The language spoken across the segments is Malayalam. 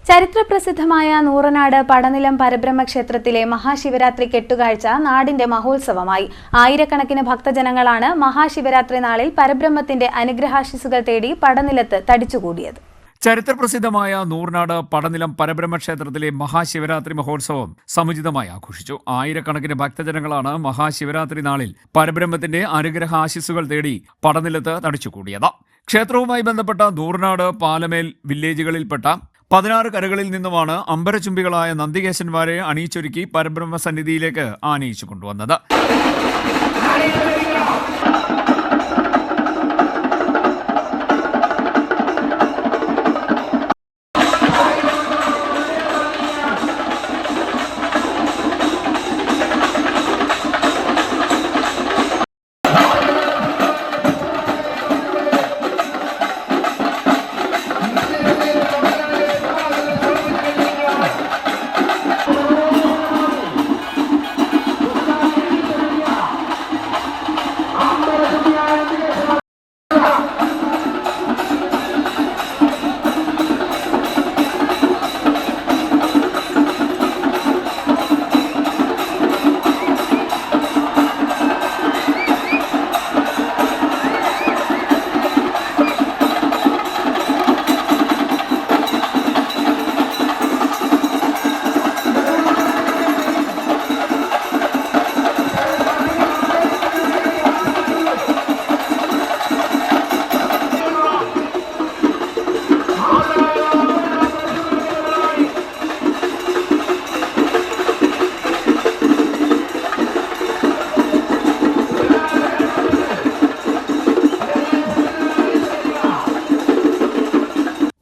ചരിത്രപ്രസിദ്ധമായ നൂറനാട് പടനിലം പരബ്രഹ്മ ക്ഷേത്രത്തിലെ മഹാശിവരാത്രി കെട്ടുകാഴ്ച നാടിന്റെ മഹോത്സവമായി. ആയിരക്കണക്കിന് ഭക്തജനങ്ങളാണ് മഹാശിവരാത്രി നാളിൽ പരബ്രഹ്മത്തിന്റെ അനുഗ്രഹാശിസുകൾ തേടി പടനിലത്ത് തടിച്ചുകൂടിയത്. ചരിത്രപ്രസിദ്ധമായ നൂർനാട് പടനിലം പരബ്രഹ്മ ക്ഷേത്രത്തിലെ മഹാശിവരാത്രി മഹോത്സവം സമുചിതമായി ആഘോഷിച്ചു. ആയിരക്കണക്കിന് ഭക്തജനങ്ങളാണ് മഹാശിവരാത്രി നാളിൽ പരബ്രഹ്മത്തിന്റെ അനുഗ്രഹാശിസുകൾ തേടി പടനിലത്ത് തടിച്ചുകൂടിയത്. ക്ഷേത്രവുമായി ബന്ധപ്പെട്ട നൂർനാട് പാലമേൽ വില്ലേജുകളിൽപ്പെട്ട 16 കരകളിൽ നിന്നുമാണ് അമ്പരചുംബികളായ നന്ദികേശന്മാരെ അണിയിച്ചൊരുക്കി പരബ്രഹ്മ സന്നിധിയിലേക്ക് ആനയിച്ചു കൊണ്ടുവന്നത്.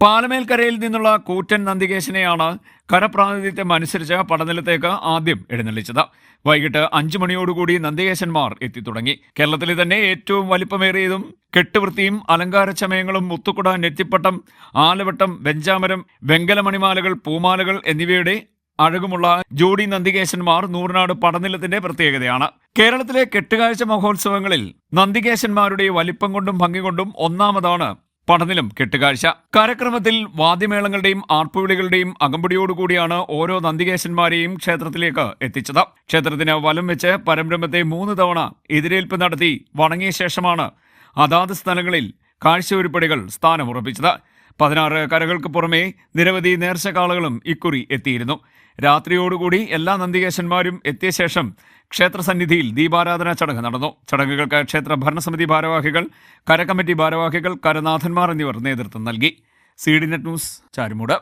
പാലമേൽക്കരയിൽ നിന്നുള്ള കൂറ്റൻ നന്ദികേശനെയാണ് കരപ്രാതിനിധ്യം അനുസരിച്ച് പടനിലത്തേക്ക് ആദ്യം എഴുന്നള്ളിച്ചത്. വൈകിട്ട് 5 മണിയോടുകൂടി നന്ദികേശന്മാർ എത്തിത്തുടങ്ങി. കേരളത്തിലെ തന്നെ ഏറ്റവും വലിപ്പമേറിയതും കെട്ടുവൃത്തിയും അലങ്കാര ചമയങ്ങളും മുത്തുക്കുട, നെറ്റിപ്പട്ടം, ആലവട്ടം, വെഞ്ചാമരം, വെങ്കലമണിമാലകൾ, പൂമാലകൾ എന്നിവയുടെ അഴകുമുള്ള ജോഡി നന്ദികേശന്മാർ നൂർനാട് പടനിലത്തിന്റെ പ്രത്യേകതയാണ്. കേരളത്തിലെ കെട്ടുകാഴ്ച മഹോത്സവങ്ങളിൽ നന്ദികേശന്മാരുടെ വലിപ്പം കൊണ്ടും ഭംഗി കൊണ്ടും ഒന്നാമതാണ് പടനിലം കെട്ടുകാഴ്ച. കാര്യക്രമത്തിൽ വാദ്യമേളങ്ങളുടെയും ആർപ്പുവിളികളുടെയും അകമ്പടിയോടുകൂടിയാണ് ഓരോ നന്ദികേശന്മാരെയും ക്ഷേത്രത്തിലേക്ക് എത്തിച്ചത്. ക്ഷേത്രത്തിന് വലം വെച്ച് പരബ്രഹ്മത്തെ 3 തവണ എതിരേൽപ്പ് നടത്തി വണങ്ങിയ ശേഷമാണ് അതാത് സ്ഥലങ്ങളിൽ കാഴ്ചയൊരുപ്പടികൾ സ്ഥാനമുറപ്പിച്ചത്. 16 കരകൾക്ക് പുറമെ നിരവധി നേർച്ചക്കാളുകളും ഇക്കുറി എത്തിയിരുന്നു. രാത്രിയോടുകൂടി എല്ലാ നന്ദികേശന്മാരും എത്തിയ ശേഷം ക്ഷേത്രസന്നിധിയിൽ ദീപാരാധന ചടങ്ങ് നടന്നു. ചടങ്ങുകൾക്ക് ക്ഷേത്ര ഭരണസമിതി ഭാരവാഹികൾ, കരകമ്മിറ്റി ഭാരവാഹികൾ, കരനാഥന്മാർ എന്നിവർ നേതൃത്വം നൽകി. CDNet news, Charummood.